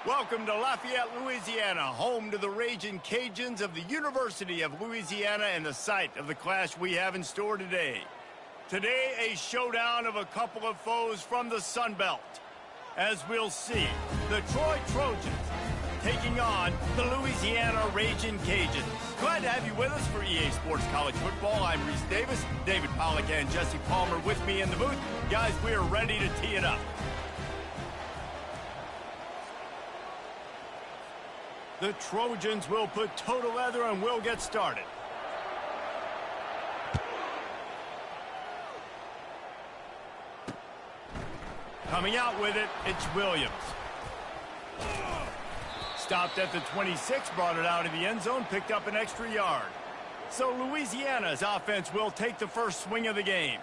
Welcome to Lafayette, Louisiana, home to the Ragin' Cajuns of the University of Louisiana and the site of the clash we have in store today. Today, a showdown of a couple of foes from the Sun Belt. As we'll see, the Troy Trojans taking on the Louisiana Ragin' Cajuns. Glad to have you with us for EA Sports College Football. I'm Reese Davis, David Pollack and Jesse Palmer with me in the booth. Guys, we are ready to tee it up. The Trojans will put toe to leather and we'll get started. Coming out with it, it's Williams. Stopped at the 26, brought it out of the end zone, picked up an extra yard. So Louisiana's offense will take the first swing of the game.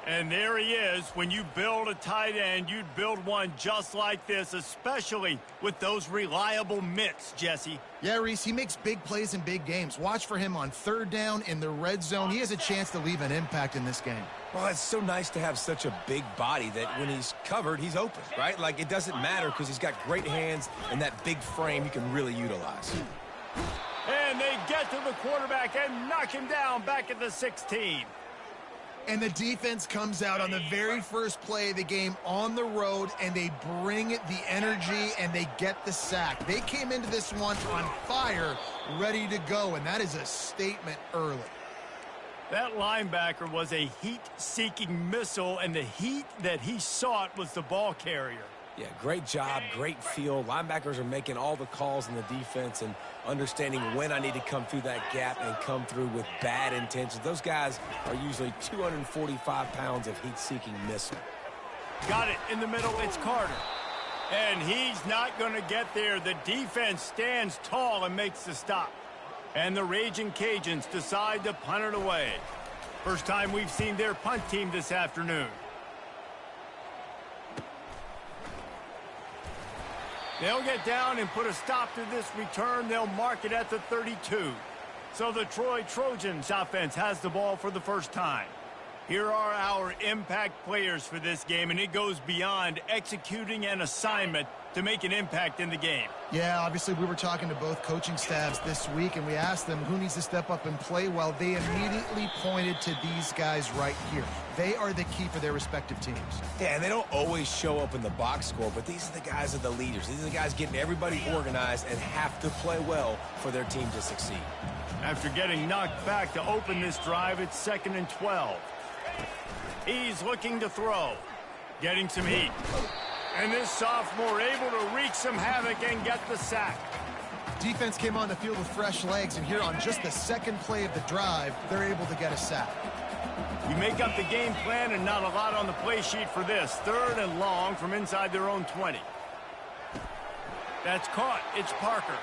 And there he is. When you build a tight end, you'd build one just like this, especially with those reliable mitts, Jesse. Yeah, Reese, he makes big plays in big games. Watch for him on third down in the red zone. He has a chance to leave an impact in this game. Well, it's so nice to have such a big body that when he's covered, he's open, right? Like, it doesn't matter because he's got great hands and that big frame he can really utilize. And they get to the quarterback and knock him down back at the 16. And the defense comes out on the very first play of the game on the road, and they bring the energy, and they get the sack. They came into this one on fire, ready to go, and that is a statement early. That linebacker was a heat-seeking missile, and the heat that he sought was the ball carrier. Yeah, great job, great feel. Linebackers are making all the calls in the defense and understanding when I need to come through that gap and come through with bad intentions. Those guys are usually 245 pounds of heat-seeking missile. Got it in the middle. It's Carter. And he's not going to get there. The defense stands tall and makes the stop. And the Ragin' Cajuns decide to punt it away. First time we've seen their punt team this afternoon. They'll get down and put a stop to this return. They'll mark it at the 32. So the Troy Trojans offense has the ball for the first time. Here are our impact players for this game, and it goes beyond executing an assignment to make an impact in the game. Yeah, obviously we were talking to both coaching staffs this week, and we asked them who needs to step up and play well. They immediately pointed to these guys right here. They are the key for their respective teams. Yeah, and they don't always show up in the box score, but these are the guys that are the leaders. These are the guys getting everybody organized and have to play well for their team to succeed. After getting knocked back to open this drive, it's 2nd and 12. He's looking to throw, getting some heat. And this sophomore able to wreak some havoc and get the sack. Defense came on the field with fresh legs, and here on just the second play of the drive, they're able to get a sack. You make up the game plan and not a lot on the play sheet for this. 3rd and long from inside their own 20. That's caught. It's Parker.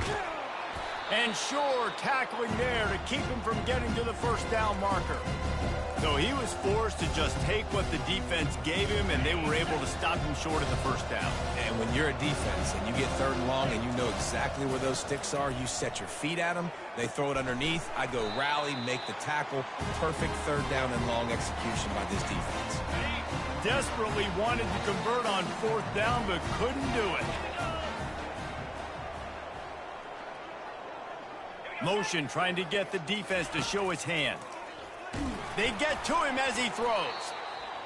And Shore tackling there to keep him from getting to the first down marker. So he was forced to just take what the defense gave him, and they were able to stop him short of the first down. And when you're a defense and you get 3rd and long and you know exactly where those sticks are, you set your feet at them, they throw it underneath, I go rally, make the tackle. Perfect 3rd down and long execution by this defense. Desperately wanted to convert on 4th down, but couldn't do it. Motion trying to get the defense to show his hand. They get to him as he throws.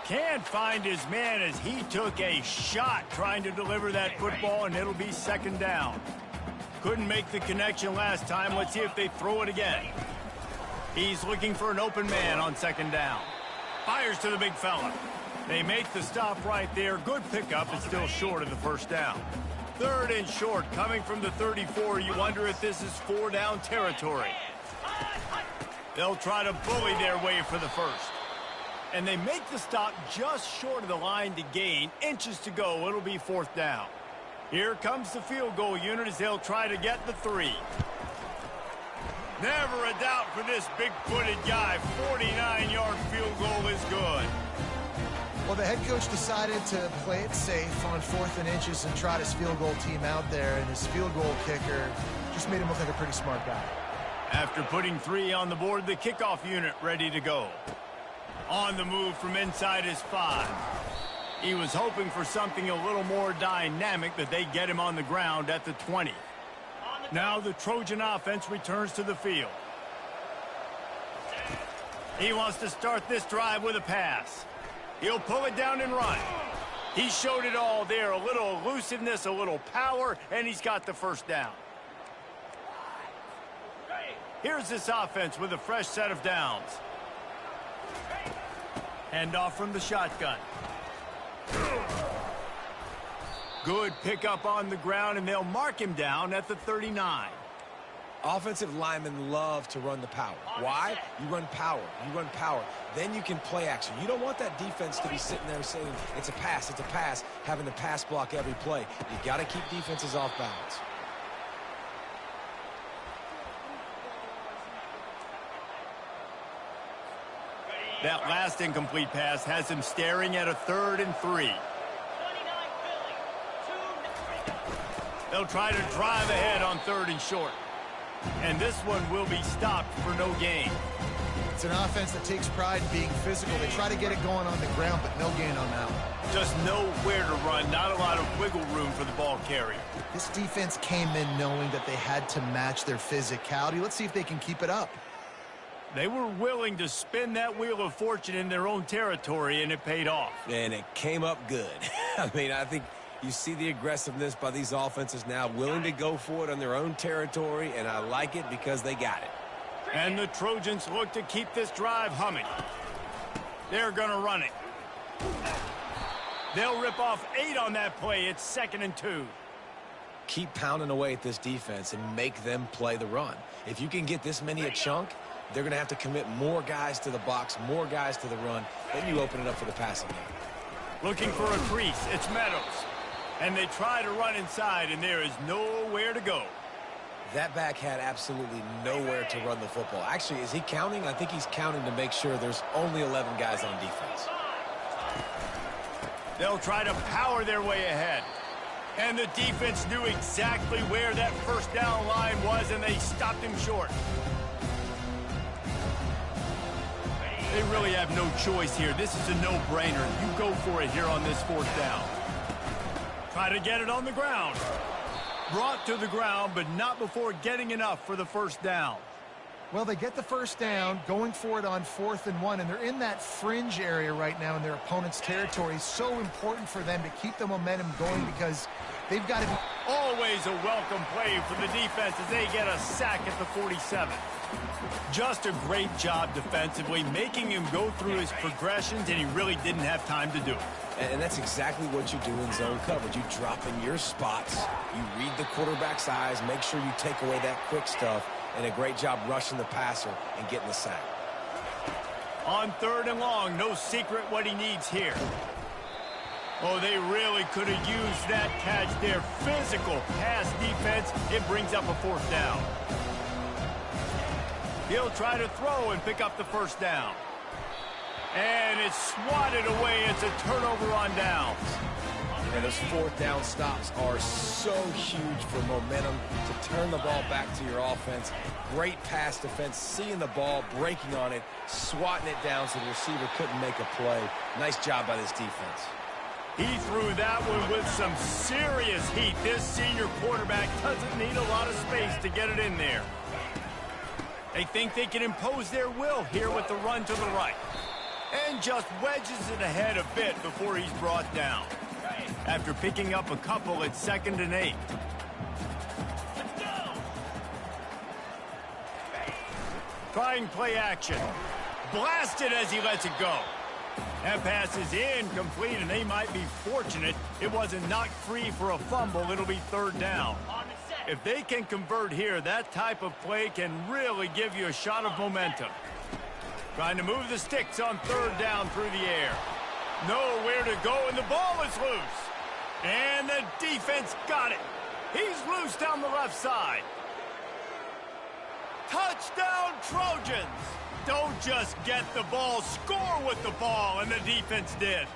Can't find his man as he took a shot trying to deliver that football, and it'll be 2nd down. Couldn't make the connection last time. Let's see if they throw it again. He's looking for an open man on 2nd down. Fires to the big fella. They make the stop right there. Good pickup, but still short of the first down. 3rd and short coming from the 34. You wonder if this is 4-down territory. They'll try to bully their way for the first. And they make the stop just short of the line to gain. Inches to go. It'll be 4th down. Here comes the field goal unit as they'll try to get the 3. Never a doubt for this big-footed guy. 49-yard field goal is good. Well, the head coach decided to play it safe on 4th and inches and trot his field goal team out there, and his field goal kicker just made him look like a pretty smart guy. After putting 3 on the board, the kickoff unit ready to go. On the move from inside is 5. He was hoping for something a little more dynamic, that they get him on the ground at the 20. Now the Trojan offense returns to the field. He wants to start this drive with a pass. He'll pull it down and run. He showed it all there, a little elusiveness, a little power, and he's got the first down. Here's this offense with a fresh set of downs. Handoff from the shotgun. Good pickup on the ground, and they'll mark him down at the 39. Offensive linemen love to run the power. Why? You run power. You run power. Then you can play action. You don't want that defense to be sitting there saying, it's a pass, having to pass block every play. You got to keep defenses off balance. That last incomplete pass has him staring at a 3rd and 3. They'll try to drive ahead on 3rd and short. And this one will be stopped for no gain. It's an offense that takes pride in being physical. They try to get it going on the ground, but no gain on that one. Just nowhere to run, not a lot of wiggle room for the ball carrier. This defense came in knowing that they had to match their physicality. Let's see if they can keep it up. They were willing to spin that wheel of fortune in their own territory, and it paid off. And it came up good. I mean, I think you see the aggressiveness by these offenses now, willing to go for it on their own territory, and I like it because they got it. And the Trojans look to keep this drive humming. They're going to run it. They'll rip off 8 on that play. It's 2nd and 2. Keep pounding away at this defense and make them play the run. If you can get this many a chunk, they're going to have to commit more guys to the box, more guys to the run. Then you open it up for the passing game. Looking for a crease. It's Meadows. And they try to run inside, and there is nowhere to go. That back had absolutely nowhere to run the football. Actually, is he counting? I think he's counting to make sure there's only 11 guys on defense. They'll try to power their way ahead. And the defense knew exactly where that first down line was, and they stopped him short. They really have no choice here. This is a no-brainer. You go for it here on this 4th down. Try to get it on the ground. Brought to the ground, but not before getting enough for the first down. Well, they get the first down, going for it on 4th and 1, and they're in that fringe area right now in their opponent's territory. So important for them to keep the momentum going because they've got to be... Always a welcome play for the defense as they get a sack at the 47. Just a great job defensively, making him go through his progressions, and he really didn't have time to do it. And that's exactly what you do in zone coverage. You drop in your spots, you read the quarterback's eyes, make sure you take away that quick stuff, and a great job rushing the passer and getting the sack. On 3rd and long, no secret what he needs here. Oh, they really could have used that catch there. Physical pass defense. It brings up a 4th down. He'll try to throw and pick up the first down. And it's swatted away. It's a turnover on downs. And those 4th down stops are so huge for momentum to turn the ball back to your offense. Great pass defense, seeing the ball, breaking on it, swatting it down so the receiver couldn't make a play. Nice job by this defense. He threw that one with some serious heat. This senior quarterback doesn't need a lot of space to get it in there. They think they can impose their will here with the run to the right. And just wedges it ahead a bit before he's brought down. After picking up a couple, it's 2nd and 8. Trying play action. Blasted as he lets it go. That pass is incomplete, and they might be fortunate it wasn't knocked free for a fumble. It'll be 3rd down. If they can convert here, that type of play can really give you a shot of momentum. Trying to move the sticks on 3rd down through the air. Nowhere to go, and the ball is loose. And the defense got it. He's loose down the left side. Touchdown, Trojans! Don't just get the ball, score with the ball, and the defense did.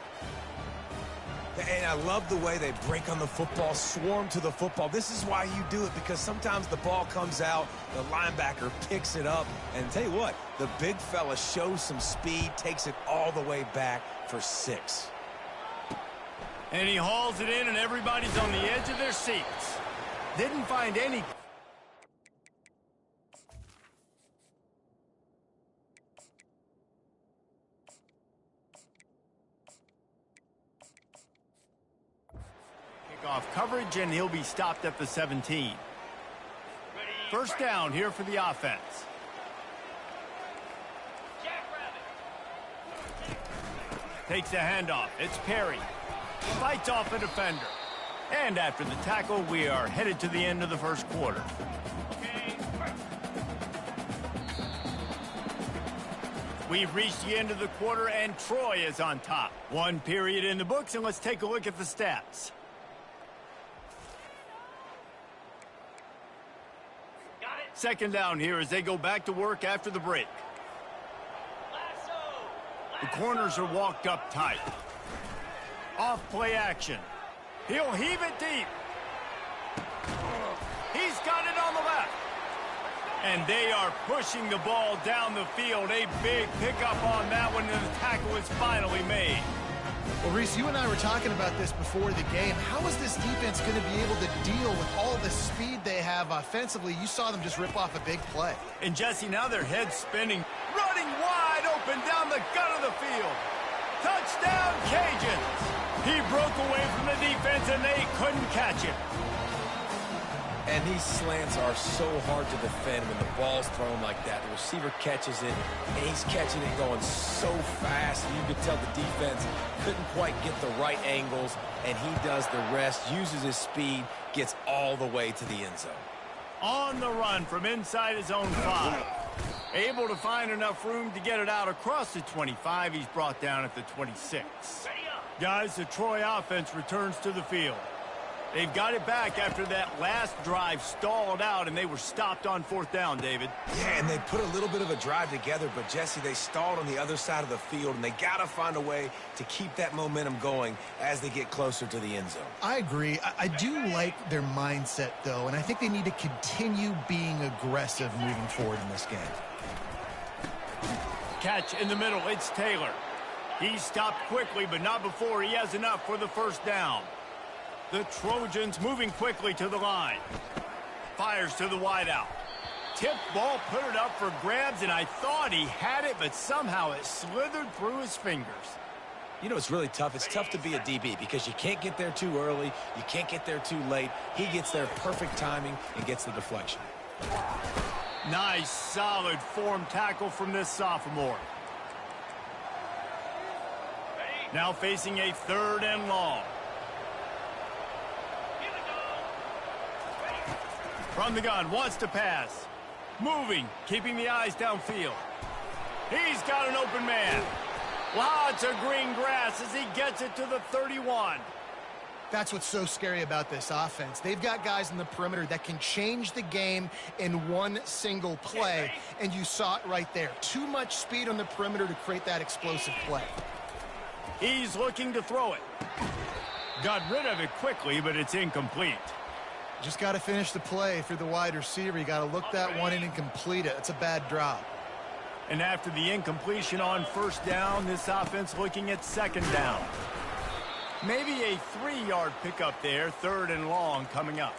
And I love the way they break on the football, swarm to the football. This is why you do it, because sometimes the ball comes out, the linebacker picks it up, and tell you what, the big fella shows some speed, takes it all the way back for 6. And he hauls it in, and everybody's on the edge of their seats. Didn't find any... Kickoff coverage, and he'll be stopped at the 17. First down here for the offense. Takes a handoff. It's Perry. Fights off a defender. And after the tackle, we are headed to the end of the first quarter. We've reached the end of the quarter, and Troy is on top. One period in the books, and let's take a look at the stats. Second down here as they go back to work after the break. The corners are walked up tight. Off play action. He'll heave it deep. He's got it on the left. And they are pushing the ball down the field. A big pickup on that one, and the tackle is finally made. Well, Reese, you and I were talking about this before the game. How is this defense going to be able to deal with all the speed they have offensively? You saw them just rip off a big play. And, Jesse, now their head's spinning. Running wide open down the gut of the field. Touchdown, Cajuns. He broke away from the defense, and they couldn't catch him. And these slants are so hard to defend when the ball's thrown like that. The receiver catches it, and he's catching it going so fast. And you could tell the defense couldn't quite get the right angles, and he does the rest, uses his speed, gets all the way to the end zone. On the run from inside his own 5. Able to find enough room to get it out across the 25. He's brought down at the 26. Guys, the Troy offense returns to the field. They've got it back after that last drive stalled out, and they were stopped on fourth down, David. Yeah, and they put a little bit of a drive together, but, Jesse, they stalled on the other side of the field, and they got to find a way to keep that momentum going as they get closer to the end zone. I agree. I do like their mindset, though, and I think they need to continue being aggressive moving forward in this game. Catch in the middle. It's Taylor. He stopped quickly, but not before he has enough for the first down. The Trojans moving quickly to the line. Fires to the wideout. Tipped ball, put it up for grabs, and I thought he had it, but somehow it slithered through his fingers. You know, it's really tough. It's tough to be a DB because you can't get there too early. You can't get there too late. He gets there perfect timing and gets the deflection. Nice, solid form tackle from this sophomore. Now facing a third and long. From the gun, wants to pass. Moving, keeping the eyes downfield. He's got an open man. Lots of green grass as he gets it to the 31. That's what's so scary about this offense. They've got guys in the perimeter that can change the game in one single play, and you saw it right there. Too much speed on the perimeter to create that explosive play. He's looking to throw it. Got rid of it quickly, but it's incomplete. Just got to finish the play for the wide receiver. You got to look that one in and complete it. It's a bad drop. And after the incompletion on first down, this offense looking at second down. Maybe a 3-yard pickup there, third and long coming up.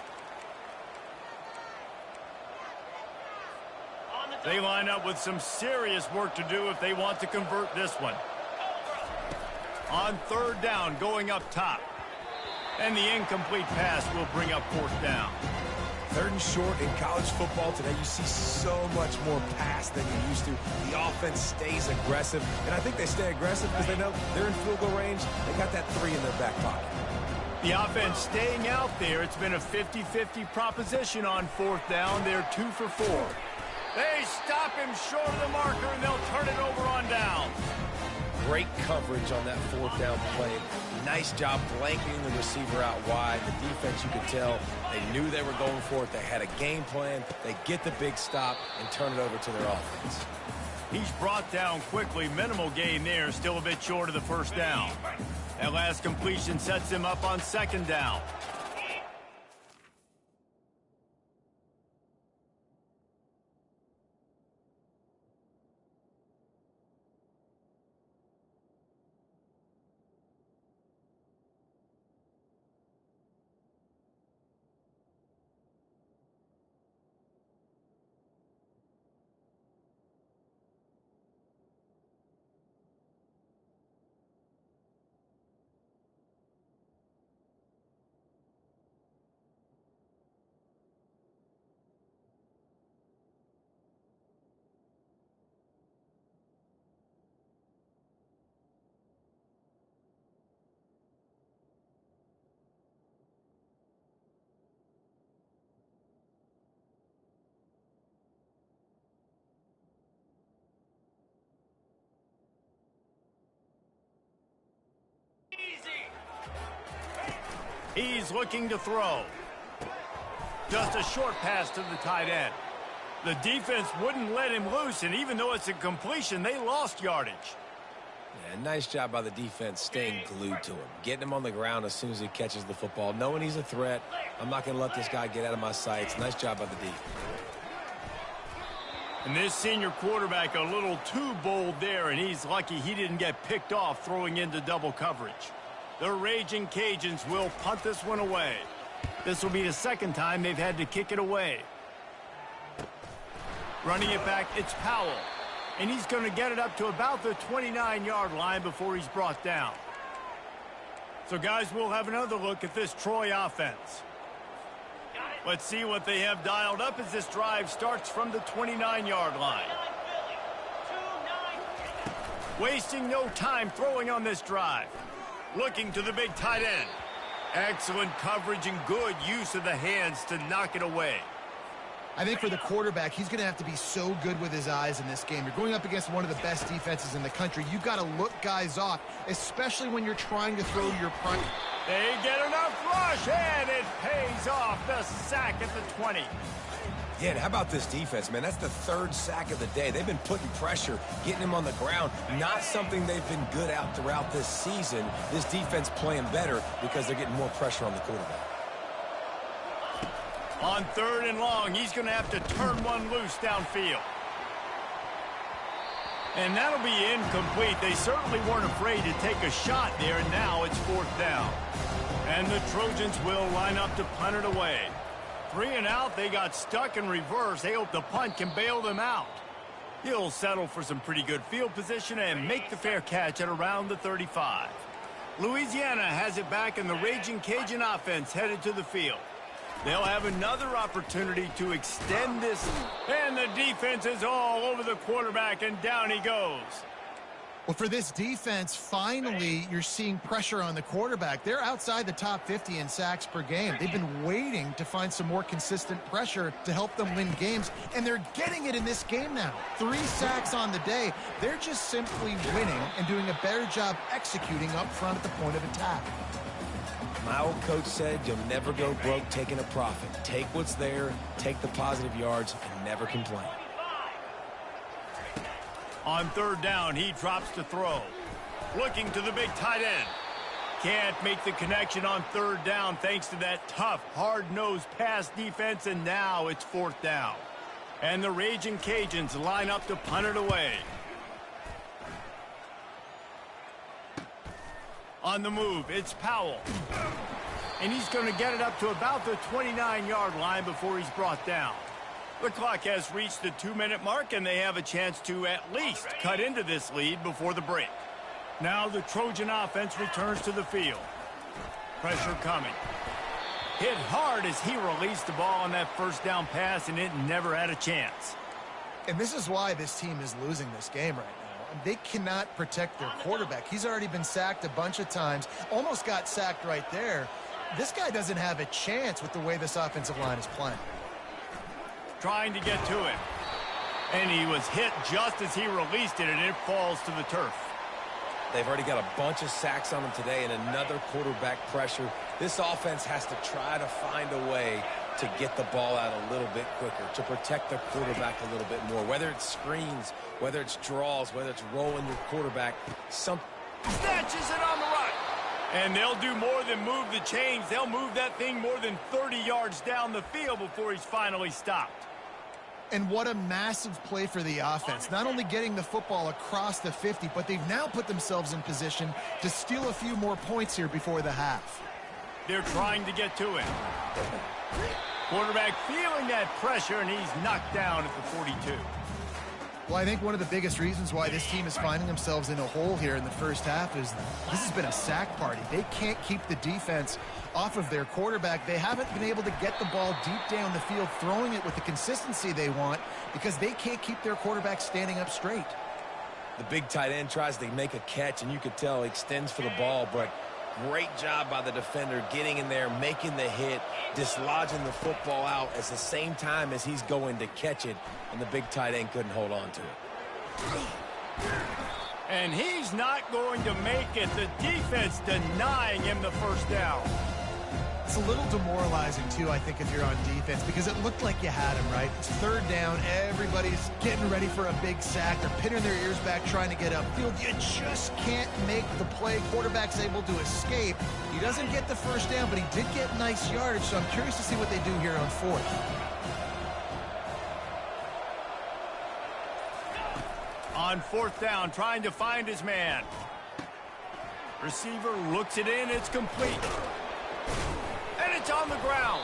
They line up with some serious work to do if they want to convert this one. On third down, going up top. And the incomplete pass will bring up fourth down. Third and short in college football today, you see so much more pass than you used to. The offense stays aggressive, and I think they stay aggressive because they know they're in field goal range. They got that 3 in their back pocket. The offense staying out there. It's been a 50-50 proposition on fourth down. They're 2 for 4. They stop him short of the marker, and they'll turn it over on down. Great coverage on that fourth down play. Nice job blanketing the receiver out wide. The defense, you could tell, they knew they were going for it. They had a game plan. They get the big stop and turn it over to their offense. He's brought down quickly. Minimal gain there. Still a bit short of the first down. That last completion sets him up on second down. He's looking to throw. Just a short pass to the tight end. The defense wouldn't let him loose, and even though it's a completion, they lost yardage. Yeah, nice job by the defense staying glued to him. Getting him on the ground as soon as he catches the football. Knowing he's a threat, I'm not going to let this guy get out of my sights. Nice job by the defense. And this senior quarterback a little too bold there, and he's lucky he didn't get picked off throwing into double coverage. The Raging Cajuns will punt this one away. This will be the second time they've had to kick it away. Running it back, it's Powell. And he's going to get it up to about the 29-yard line before he's brought down. So, guys, we'll have another look at this Troy offense. Let's see what they have dialed up as this drive starts from the 29-yard line. Wasting no time throwing on this drive. Looking to the big tight end. Excellent coverage and good use of the hands to knock it away. I think for the quarterback, he's going to have to be so good with his eyes in this game. You're going up against one of the best defenses in the country. You've got to look guys off, especially when you're trying to throw to your front. They get enough rush, and it pays off. The sack at the 20. Yeah, and how about this defense, man? That's the third sack of the day. They've been putting pressure, getting him on the ground. Not something they've been good at throughout this season. This defense playing better because they're getting more pressure on the quarterback. On 3rd and long, he's going to have to turn one loose downfield. And that'll be incomplete. They certainly weren't afraid to take a shot there, and now it's 4th down. And the Trojans will line up to punt it away. 3 and out, they got stuck in reverse. They hope the punt can bail them out. He'll settle for some pretty good field position and make the fair catch at around the 35. Louisiana has it back, and the Raging Cajun offense headed to the field. They'll have another opportunity to extend this, and the defense is all over the quarterback, and down he goes. Well, for this defense, finally, you're seeing pressure on the quarterback. They're outside the top 50 in sacks per game. They've been waiting to find some more consistent pressure to help them win games, and they're getting it in this game now. 3 sacks on the day. They're just simply winning and doing a better job executing up front at the point of attack. My old coach said you'll never go broke taking a profit. Take what's there, take the positive yards, and never complain. On 3rd down, he drops to throw. Looking to the big tight end. Can't make the connection on 3rd down thanks to that tough, hard-nosed pass defense, and now it's 4th down. And the Raging Cajuns line up to punt it away. On the move, it's Powell. And he's going to get it up to about the 29-yard line before he's brought down. The clock has reached the 2-minute mark, and they have a chance to at least cut into this lead before the break. Now the Trojan offense returns to the field. Pressure coming. Hit hard as he released the ball on that 1st down pass, and it never had a chance. And this is why this team is losing this game right now. They cannot protect their quarterback. He's already been sacked a bunch of times, almost got sacked right there. This guy doesn't have a chance with the way this offensive line is playing. Trying to get to him. And he was hit just as he released it, and it falls to the turf. They've already got a bunch of sacks on them today and another quarterback pressure. This offense has to try to find a way to get the ball out a little bit quicker, to protect their quarterback a little bit more. Whether it's screens, whether it's draws, whether it's rolling your quarterback, snatches it on the run. And they'll do more than move the chains. They'll move that thing more than 30 yards down the field before he's finally stopped. And what a massive play for the offense. Not only getting the football across the 50, but they've now put themselves in position to steal a few more points here before the half. They're trying to get to him. Quarterback feeling that pressure, and he's knocked down at the 42. Well, I think one of the biggest reasons why this team is finding themselves in a hole here in the first half is this has been a sack party. They can't keep the defense off of their quarterback. They haven't been able to get the ball deep down the field, throwing it with the consistency they want because they can't keep their quarterback standing up straight. The big tight end tries to make a catch, and you could tell he extends for the ball, but great job by the defender getting in there, making the hit, dislodging the football out at the same time as he's going to catch it, and the big tight end couldn't hold on to it. And he's not going to make it. The defense denying him the 1st down. It's a little demoralizing, too, I think, if you're on defense, because it looked like you had him, right? It's third down. Everybody's getting ready for a big sack. They're pinning their ears back trying to get upfield. You just can't make the play. Quarterback's able to escape. He doesn't get the first down, but he did get nice yardage, so I'm curious to see what they do here on fourth. On fourth down, trying to find his man. Receiver looks it in. It's complete. And it's on the ground.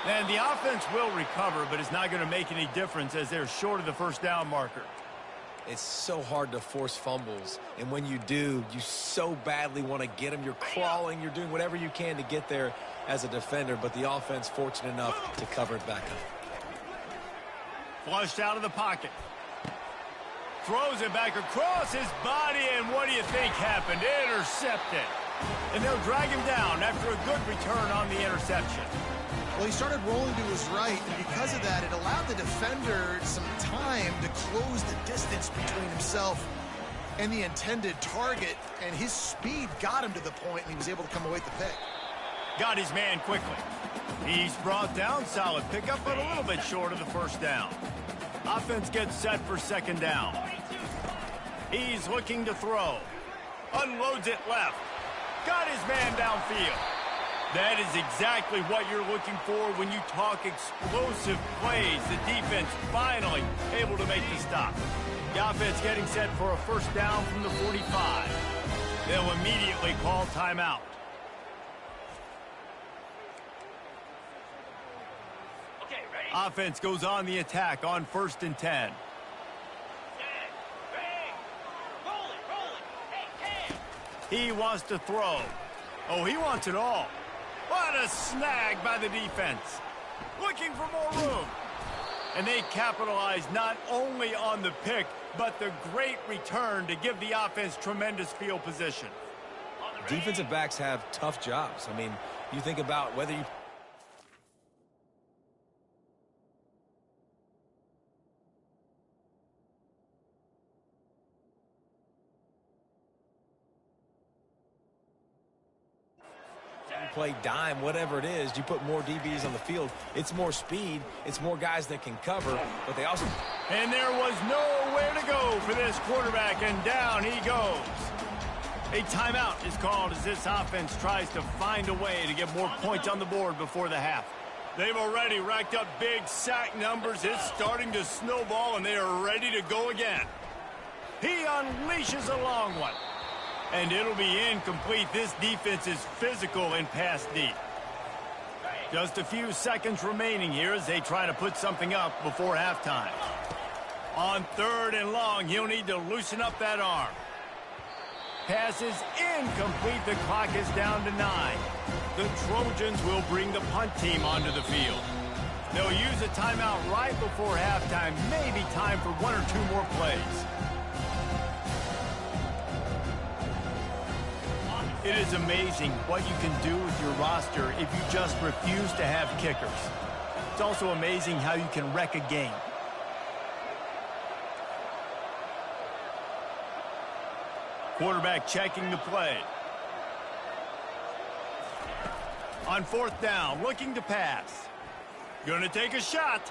And the offense will recover, but it's not going to make any difference as they're short of the first down marker. It's so hard to force fumbles, and when you do, you so badly want to get them. You're crawling, you're doing whatever you can to get there as a defender, but the offense fortunate enough to cover it back up. Flushed out of the pocket. Throws it back across his body, and what do you think happened? Intercepted. And they'll drag him down after a good return on the interception. Well, he started rolling to his right, and because of that, it allowed the defender some time to close the distance between himself and the intended target, and his speed got him to the point, and he was able to come away with the pick. Got his man quickly. He's brought down. Solid pickup, but a little bit short of the first down. Offense gets set for second down. He's looking to throw. Unloads it left. Got his man downfield. That is exactly what you're looking for when you talk explosive plays. The defense finally able to make the stop. The offense getting set for a first down from the 45. They'll immediately call timeout. Offense goes on the attack on 1st and 10. He wants to throw. Oh, he wants it all. What a snag by the defense. Looking for more room. And they capitalize not only on the pick, but the great return to give the offense tremendous field position. Defensive backs have tough jobs. I mean, you think about whether you play dime, whatever it is, you put more DBs on the field. It's more speed. It's more guys that can cover, but they also... And there was nowhere to go for this quarterback, and down he goes. A timeout is called as this offense tries to find a way to get more points on the board before the half. They've already racked up big sack numbers. It's starting to snowball, and they are ready to go again. He unleashes a long one. And it'll be incomplete. This defense is physical and pass deep. Just a few seconds remaining here as they try to put something up before halftime. On 3rd and long, he'll need to loosen up that arm. Pass is incomplete. The clock is down to 9. The Trojans will bring the punt team onto the field. They'll use a timeout right before halftime. Maybe time for 1 or 2 more plays. It is amazing what you can do with your roster if you just refuse to have kickers. It's also amazing how you can wreck a game. Quarterback checking the play. On 4th down, looking to pass. Gonna take a shot.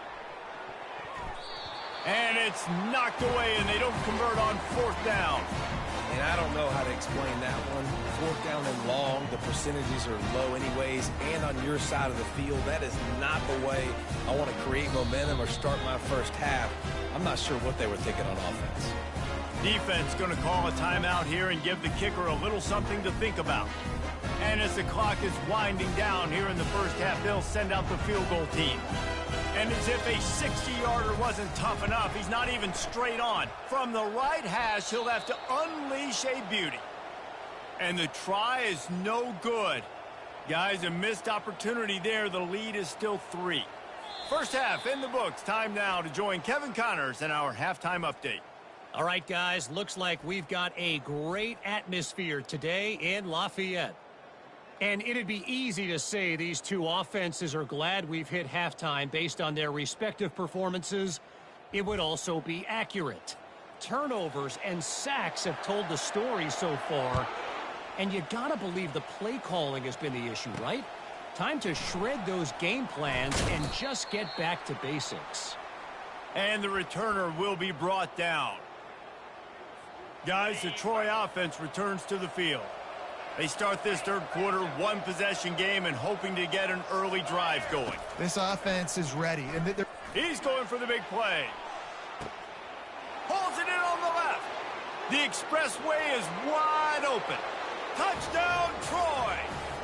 And it's knocked away, and they don't convert on 4th down. And I don't know how to explain that one. 4th down and long, the percentages are low anyways, and on your side of the field, that is not the way I want to create momentum or start my first half. I'm not sure what they were thinking on offense. Defense going to call a timeout here and give the kicker a little something to think about. And as the clock is winding down here in the first half, they'll send out the field goal team. And as if a 60-yarder wasn't tough enough, he's not even straight on. From the right hash, he'll have to unleash a beauty. And the try is no good. Guys, a missed opportunity there. The lead is still 3. First half in the books. Time now to join Kevin Connors in our halftime update. All right, guys, looks like we've got a great atmosphere today in Lafayette. And it'd be easy to say these two offenses are glad we've hit halftime based on their respective performances. It would also be accurate. Turnovers and sacks have told the story so far. And you gotta believe the play calling has been the issue, right? Time to shred those game plans and just get back to basics. And the returner will be brought down. Guys, the Troy offense returns to the field. They start this third quarter, one-possession game, and hoping to get an early drive going. This offense is ready. And he's going for the big play. Pulls it in on the left. The expressway is wide open. Touchdown, Troy.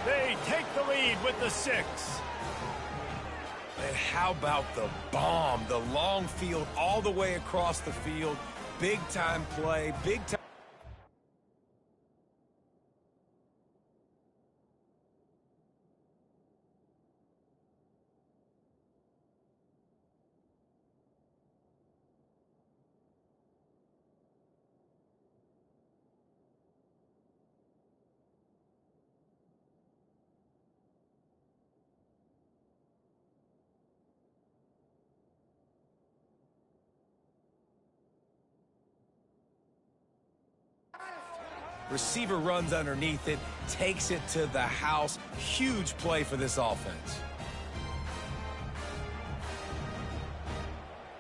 They take the lead with the 6. And how about the bomb? The long field all the way across the field. Big-time play, big-time. Receiver runs underneath it, takes it to the house. Huge play for this offense.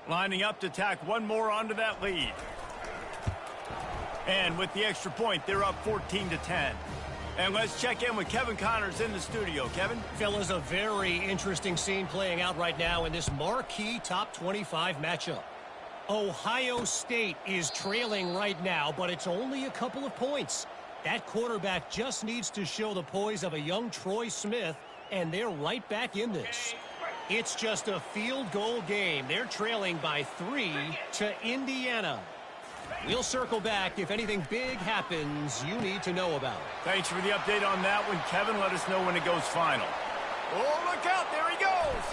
Lining up to tack one more onto that lead. And with the extra point, they're up 14-10. And let's check in with Kevin Connors in the studio. Kevin? Fellas, a very interesting scene playing out right now in this marquee top 25 matchup. Ohio State is trailing right now, but it's only a couple of points. That quarterback just needs to show the poise of a young Troy Smith, and they're right back in this. It's just a field goal game. They're trailing by 3 to Indiana. We'll circle back if anything big happens you need to know about. Thanks for the update on that one, Kevin. Let us know when it goes final. Oh, look out. There he goes.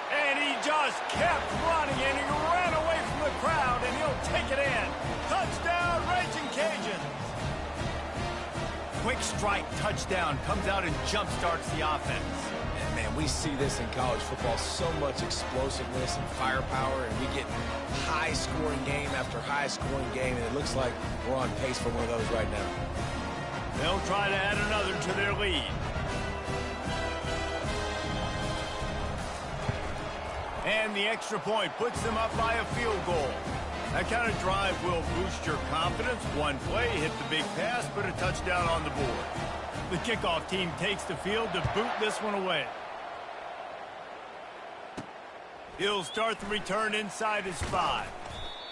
And he just kept running, and he ran away from the crowd, and he'll take it in. Touchdown, Raging Cajuns. Quick strike touchdown comes out and jump-starts the offense. And, man, we see this in college football, so much explosiveness and firepower, and we get high-scoring game after high-scoring game, and it looks like we're on pace for one of those right now. They'll try to add another to their lead. And the extra point puts them up by a field goal. That kind of drive will boost your confidence. One play, hit the big pass, put a touchdown on the board. The kickoff team takes the field to boot this one away. He'll start the return inside his 5.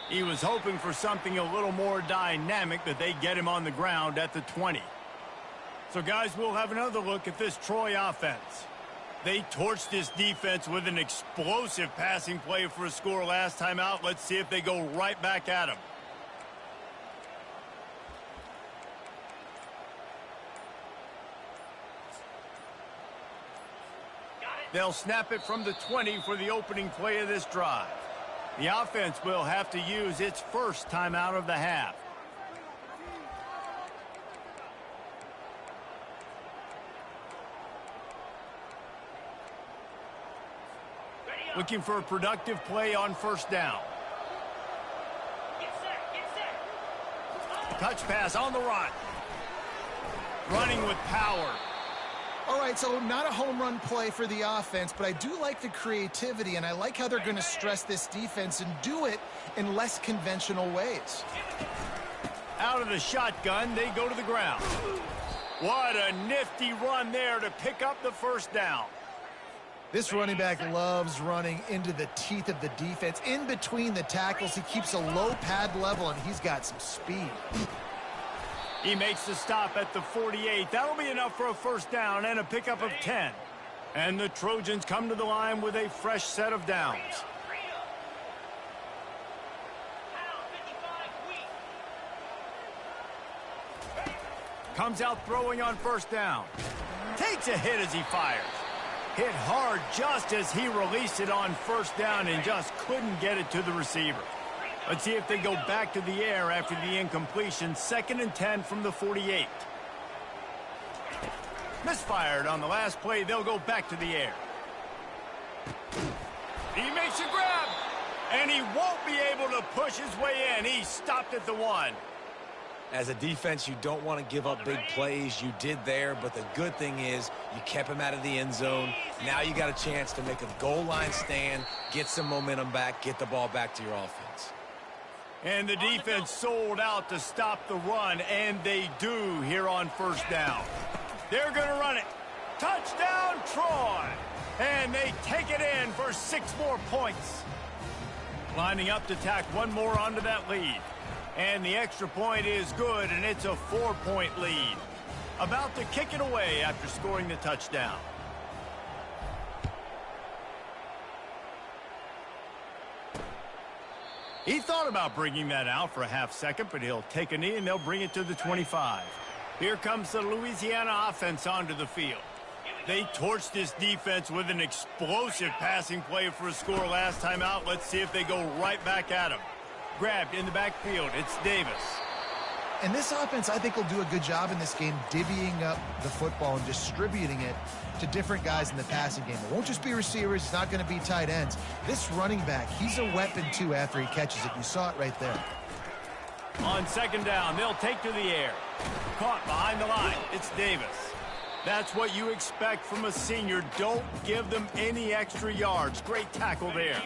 He was hoping for something a little more dynamic, but they get him on the ground at the 20. So, guys, we'll have another look at this Troy offense. They torched this defense with an explosive passing play for a score last time out. Let's see if they go right back at him. They'll snap it from the 20 for the opening play of this drive. The offense will have to use its first timeout of the half. Looking for a productive play on first down. Touch pass on the run. Running with power. All right, so not a home run play for the offense, but I do like the creativity, and I like how they're going to stress this defense and do it in less conventional ways. Out of the shotgun, they go to the ground. What a nifty run there to pick up the first down. This running back loves running into the teeth of the defense. In between the tackles, he keeps a low pad level, and he's got some speed. He makes the stop at the 48. That'll be enough for a first down and a pickup of 10. And the Trojans come to the line with a fresh set of downs. Comes out throwing on first down. Takes a hit as he fires. Hit hard just as he released it on first down and just couldn't get it to the receiver. Let's see if they go back to the air after the incompletion. 2nd and 10 from the 48. Misfired on the last play. They'll go back to the air. He makes a grab, and he won't be able to push his way in. He stopped at the 1. As a defense, you don't want to give up big plays. You did there, but the good thing is you kept him out of the end zone. Now you got a chance to make a goal line stand, get some momentum back, get the ball back to your offense. And the defense sold out to stop the run, and they do here on first down. They're going to run it. Touchdown, Troy! And they take it in for 6 more points. Lining up to tack one more onto that lead. And the extra point is good, and it's a 4-point lead. About to kick it away after scoring the touchdown. He thought about bringing that out for a half second, but he'll take a knee and they'll bring it to the 25. Here comes the Louisiana offense onto the field. They torched this defense with an explosive passing play for a score last time out. Let's see if they go right back at him. Grabbed in the backfield, it's Davis. And this offense, I think, will do a good job in this game divvying up the football and distributing it to different guys in the passing game. It won't just be receivers. It's not going to be tight ends. This running back, he's a weapon, too, after he catches it. You saw it right there. On second down, they'll take to the air. Caught behind the line, it's Davis. That's what you expect from a senior. Don't give them any extra yards. Great tackle there.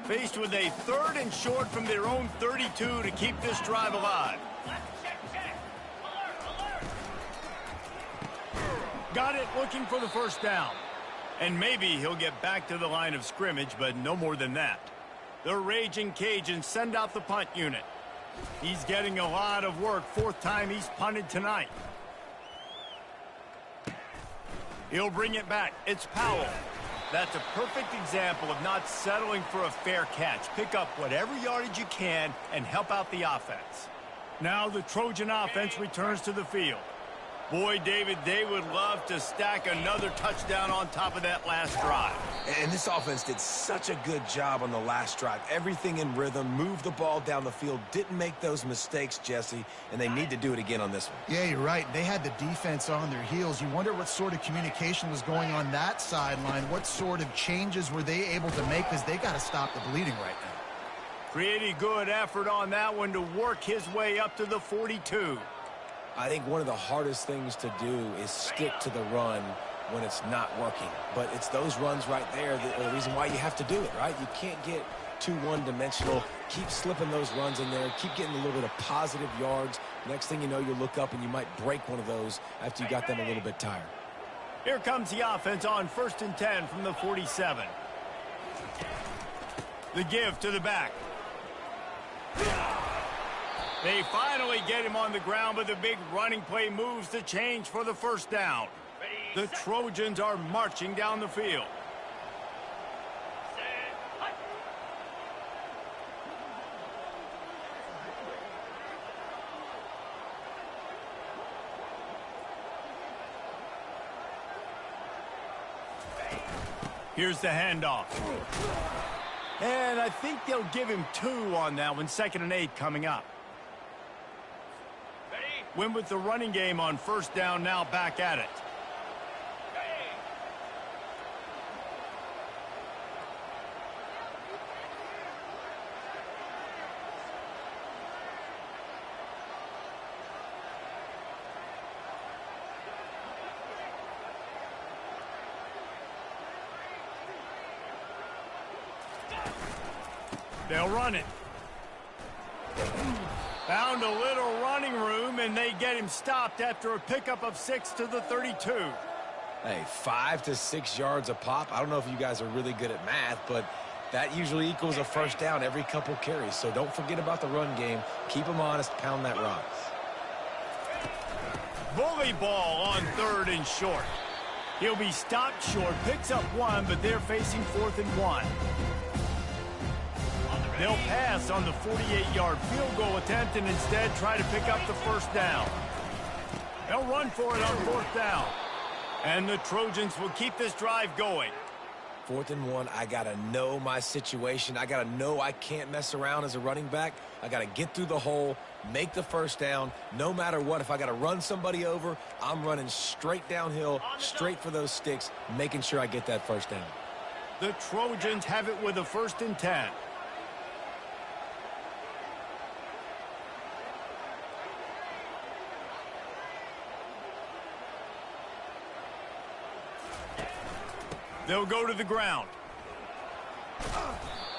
Faced with a 3rd and short from their own 32 to keep this drive alive. Got it, looking for the first down. And maybe he'll get back to the line of scrimmage, but no more than that. The Raging Cajuns send out the punt unit. He's getting a lot of work. 4th time he's punted tonight. He'll bring it back. It's Powell. That's a perfect example of not settling for a fair catch. Pick up whatever yardage you can and help out the offense. Now the Trojan offense returns to the field. Boy, David, they would love to stack another touchdown on top of that last drive. And this offense did such a good job on the last drive. Everything in rhythm, moved the ball down the field, didn't make those mistakes, Jesse, and they need to do it again on this one. Yeah, you're right. They had the defense on their heels. You wonder what sort of communication was going on that sideline. What sort of changes were they able to make, because they got to stop the bleeding right now. Pretty good effort on that one to work his way up to the 42. I think one of the hardest things to do is stick to the run when it's not working. But it's those runs right there that are the reason why you have to do it, right? You can't get too one-dimensional. Keep slipping those runs in there. Keep getting a little bit of positive yards. Next thing you know, you look up and you might break one of those after you got them a little bit tired. Here comes the offense on 1st and 10 from the 47. The give to the back. They finally get him on the ground, but the big running play moves the change for the first down. The Trojans are marching down the field. Here's the handoff. And I think they'll give him 2 on that one. 2nd and 8 coming up. Win with the running game on first down, now back at it. They'll run it. Found a little running room, and they get him stopped after a pickup of 6 to the 32. Hey, 5 to 6 yards a pop. I don't know if you guys are really good at math, but that usually equals a first down every couple carries. So don't forget about the run game. Keep them honest. Pound that rock. Bully ball on 3rd and short. He'll be stopped short, picks up 1, but they're facing 4th and 1. They'll pass on the 48-yard field goal attempt and instead try to pick up the first down. They'll run for it on 4th down. And the Trojans will keep this drive going. 4th and 1, I got to know my situation. I got to know I can't mess around as a running back. I got to get through the hole, make the first down. No matter what, if I got to run somebody over, I'm running straight downhill, straight for those sticks, making sure I get that first down. The Trojans have it with a 1st and 10. They'll go to the ground.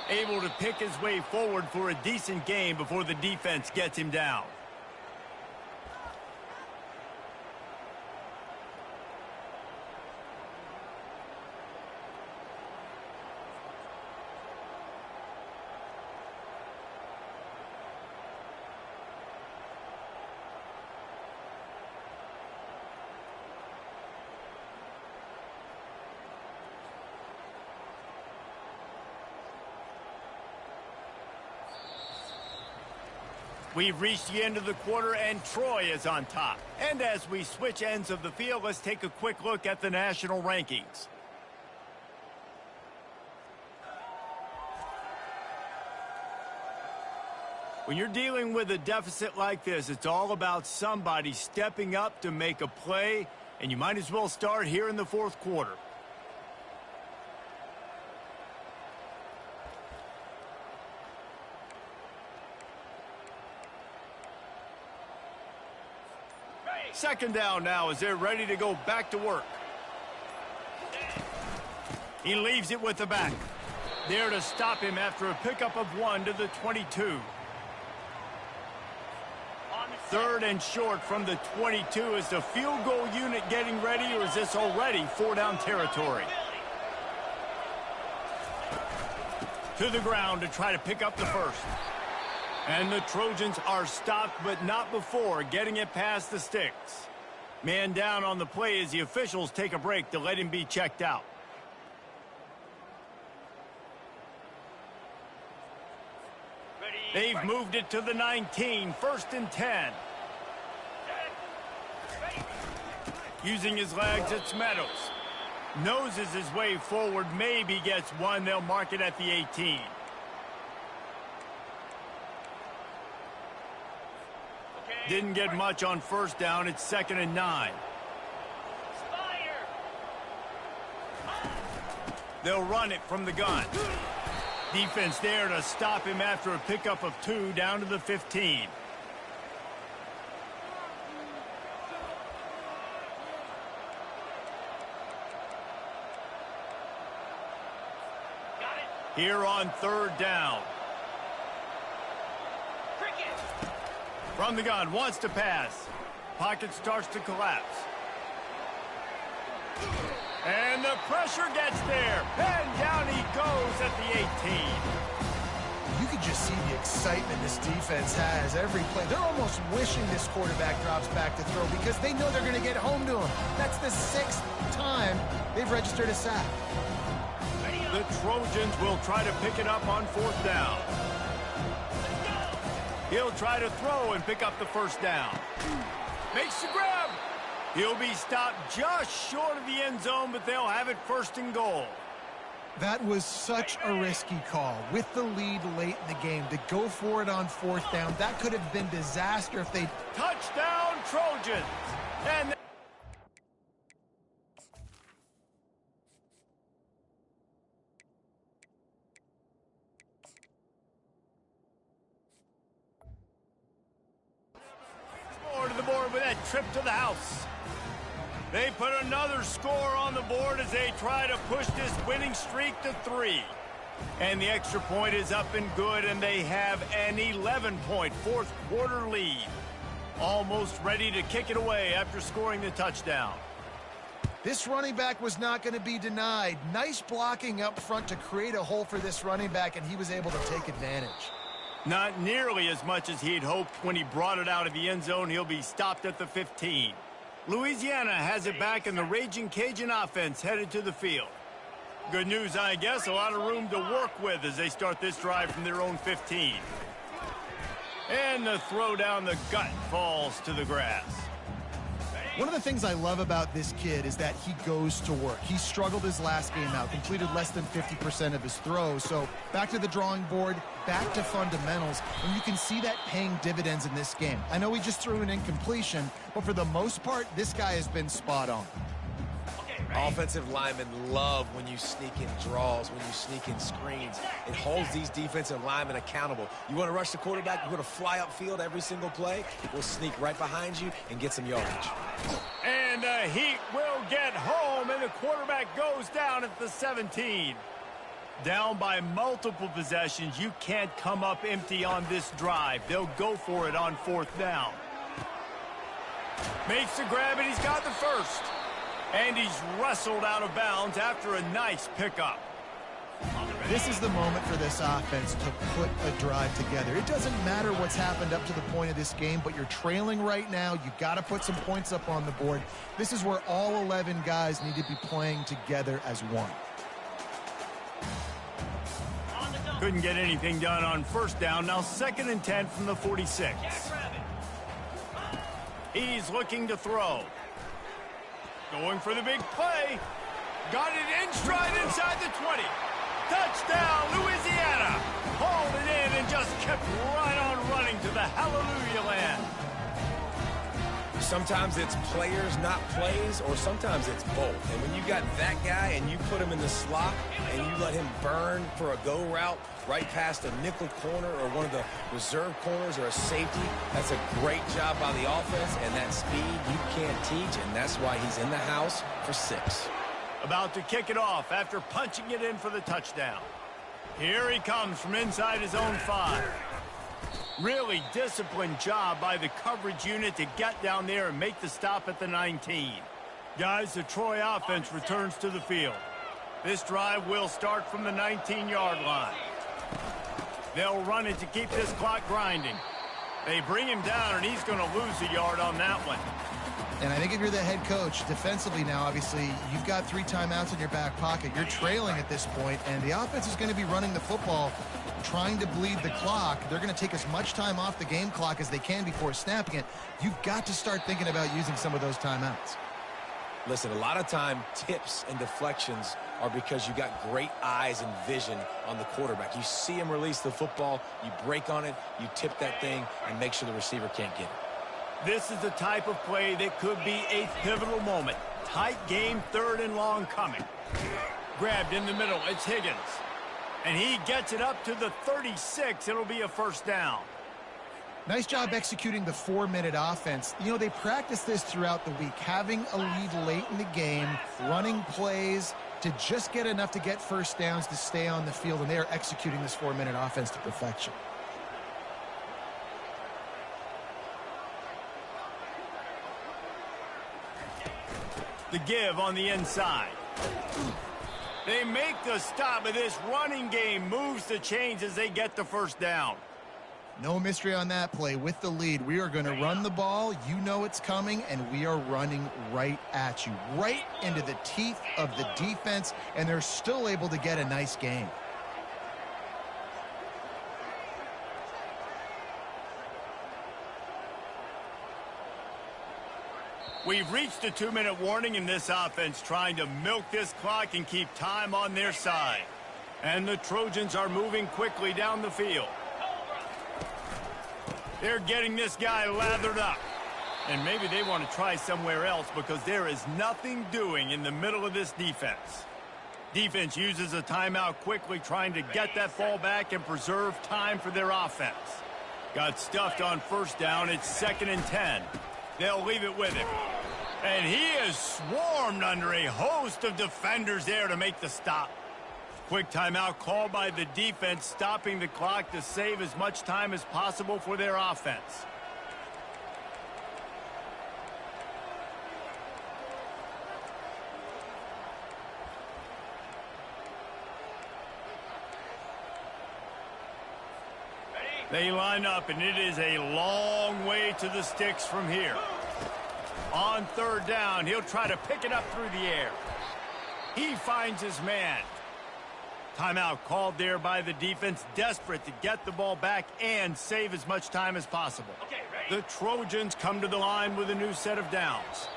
Able to pick his way forward for a decent game before the defense gets him down. We've reached the end of the quarter, and Troy is on top. And as we switch ends of the field, let's take a quick look at the national rankings. When you're dealing with a deficit like this, it's all about somebody stepping up to make a play, and you might as well start here in the fourth quarter. Second down now as they're ready to go back to work. He leaves it with the back. There to stop him after a pickup of 1 to the 22. Third and short from the 22. Is the field goal unit getting ready, or is this already 4-down territory? To the ground to try to pick up the first. And the Trojans are stopped, but not before getting it past the sticks. Man down on the play as the officials take a break to let him be checked out. They've moved it to the 19, 1st and 10. Using his legs, it's Meadows. Noses his way forward, maybe gets one. They'll mark it at the 18. Didn't get much on first down. It's 2nd and 9. They'll run it from the gun. Defense there to stop him after a pickup of 2 down to the 15. Here on 3rd down. From the gun, wants to pass. Pocket starts to collapse. And the pressure gets there. And down he goes at the 18. You can just see the excitement this defense has every play. They're almost wishing this quarterback drops back to throw because they know they're going to get home to him. That's the 6th time they've registered a sack. The Trojans will try to pick it up on 4th down. He'll try to throw and pick up the first down. Makes the grab. He'll be stopped just short of the end zone, but they'll have it 1st and goal. That was such a risky call. With the lead late in the game, to go for it on 4th down, that could have been disaster if they... Touchdown, Trojans! And to the board with that trip to the house. They put another score on the board as they try to push this winning streak to 3. And the extra point is up and good, and they have an 11-point fourth quarter lead. Almost ready to kick it away after scoring the touchdown. This running back was not going to be denied. Nice blocking up front to create a hole for this running back, and he was able to take advantage. Not nearly as much as he'd hoped when he brought it out of the end zone. He'll be stopped at the 15. Louisiana has it back, and the Raging Cajun offense headed to the field. Good news, I guess, a lot of room to work with as they start this drive from their own 15. And the throw down the gut falls to the grass. One of the things I love about this kid is that he goes to work. He struggled his last game out, completed less than 50% of his throws. So back to the drawing board, back to fundamentals, and you can see that paying dividends in this game. I know he just threw an incompletion, but for the most part, this guy has been spot on. Offensive linemen love when you sneak in draws, when you sneak in screens. It holds these defensive linemen accountable. You want to rush the quarterback, you want to fly upfield every single play, we'll sneak right behind you and get some yardage. And the Heat will get home, and the quarterback goes down at the 17. Down by multiple possessions, you can't come up empty on this drive. They'll go for it on 4th down. Makes the grab, and he's got the first. And he's wrestled out of bounds after a nice pickup. This is the moment for this offense to put a drive together. It doesn't matter what's happened up to the point of this game, but you're trailing right now. You've got to put some points up on the board. This is where all 11 guys need to be playing together as one. Couldn't get anything done on 1st down. Now 2nd and 10 from the 46. He's looking to throw. Going for the big play. Got it in stride inside the 20. Touchdown, Louisiana. Hauled it in and just kept right on running to the hallelujah land. Sometimes it's players, not plays, or sometimes it's both. And when you got that guy and you put him in the slot and you let him burn for a go route right past a nickel corner or one of the reserve corners or a safety, that's a great job by the offense, and that speed you can't teach, and that's why he's in the house for 6. About to kick it off after punching it in for the touchdown. Here he comes from inside his own 5. Really disciplined job by the coverage unit to get down there and make the stop at the 19. Guys, the Troy offense returns to the field. This drive will start from the 19-yard line. They'll run it to keep this clock grinding. They bring him down, and he's going to lose a yard on that one. And I think if you're the head coach, defensively now, obviously, you've got 3 timeouts in your back pocket. You're trailing at this point, and the offense is going to be running the football, trying to bleed the clock. They're going to take as much time off the game clock as they can before snapping it. You've got to start thinking about using some of those timeouts. Listen, a lot of time tips and deflections are because you got great eyes and vision on the quarterback. You see him release the football, you break on it, you tip that thing, and make sure the receiver can't get it. This is the type of play that could be a pivotal moment. Tight game, 3rd and long coming. Grabbed in the middle, it's Higgins. And he gets it up to the 36. It'll be a 1st down. Nice job executing the 4-minute offense. You know, they practice this throughout the week, having a lead late in the game, running plays to just get enough to get 1st downs to stay on the field, and they are executing this 4-minute offense to perfection. The give on the inside. They make the stop, but this running game moves the chains as they get the 1st down. No mystery on that play. With the lead, we are going to run the ball. You know it's coming, and we are running right at you, right into the teeth of the defense, and they're still able to get a nice gain. We've reached a 2-minute warning in this offense, trying to milk this clock and keep time on their side. And the Trojans are moving quickly down the field. They're getting this guy lathered up. And maybe they want to try somewhere else because there is nothing doing in the middle of this defense. Defense uses a timeout quickly, trying to get that ball back and preserve time for their offense. Got stuffed on 1st down. It's 2nd and 10. They'll leave it with him. And he is swarmed under a host of defenders there to make the stop. Quick timeout called by the defense, stopping the clock to save as much time as possible for their offense. They line up, and it is a long way to the sticks from here. On 3rd down, he'll try to pick it up through the air. He finds his man. Timeout called there by the defense, desperate to get the ball back and save as much time as possible. The Trojans come to the line with a new set of downs.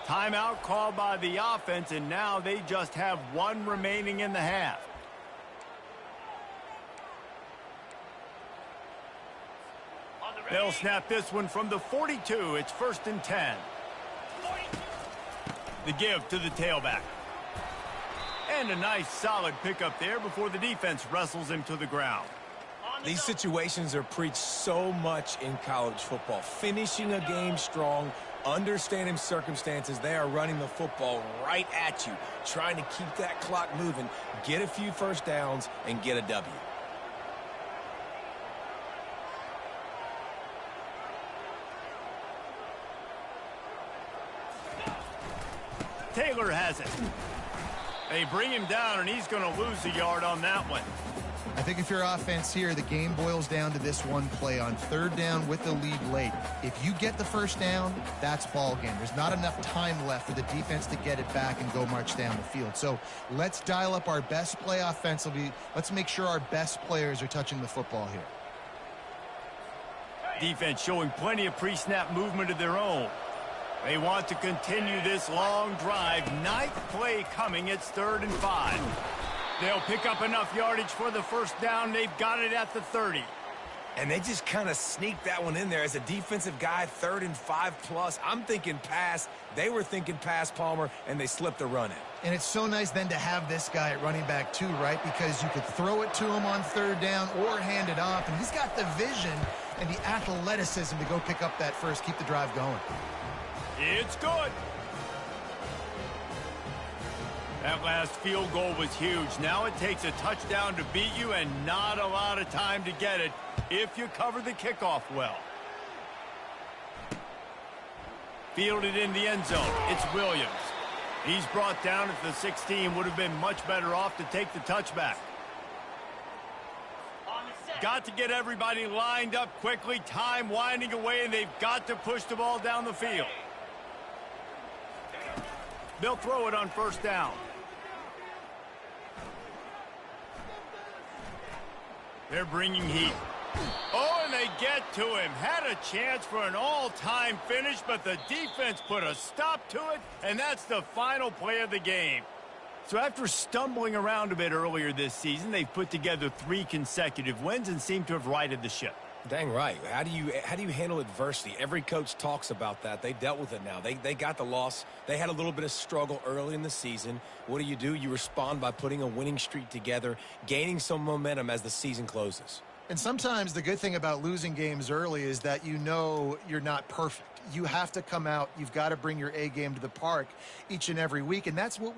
Timeout called by the offense, and now they just have 1 remaining in the half. They'll snap this one from the 42. It's 1st and 10. The give to the tailback. And a nice solid pickup there before the defense wrestles him to the ground. These situations are preached so much in college football. Finishing a game strong, understanding circumstances. They are running the football right at you, trying to keep that clock moving, get a few first downs, and get a W. Taylor has it. They bring him down, and he's going to lose a yard on that one. I think if you're offense here, the game boils down to this one play on third down with the lead late. If you get the first down, that's ball game. There's not enough time left for the defense to get it back and go march down the field. So let's dial up our best play offensively. Let's make sure our best players are touching the football here. Defense showing plenty of pre-snap movement of their own. They want to continue this long drive. Ninth play coming. It's 3rd and 5. They'll pick up enough yardage for the first down. They've got it at the 30. And they just kind of sneaked that one in there. As a defensive guy, 3rd and 5+. I'm thinking pass. They were thinking pass, Palmer, and they slipped the run in. And it's so nice then to have this guy at running back too, right? Because you could throw it to him on third down or hand it off. And he's got the vision and the athleticism to go pick up that first, keep the drive going. It's good. That last field goal was huge. Now it takes a touchdown to beat you and not a lot of time to get it if you cover the kickoff well. Fielded in the end zone. It's Williams. He's brought down at the 16. Would have been much better off to take the touchback. Got to get everybody lined up quickly. Time winding away, and they've got to push the ball down the field. They'll throw it on first down. They're bringing heat. Oh, and they get to him. Had a chance for an all-time finish, but the defense put a stop to it, and that's the final play of the game. So after stumbling around a bit earlier this season, they've put together 3 consecutive wins and seem to have righted the ship. Dang right. How do you handle adversity? Every coach talks about that. They dealt with it now. They got the loss. They had a little bit of struggle early in the season. What do? You respond by putting a winning streak together, gaining some momentum as the season closes. And sometimes the good thing about losing games early is that you know you're not perfect. You have to come out. You've got to bring your A game to the park each and every week, and that's what we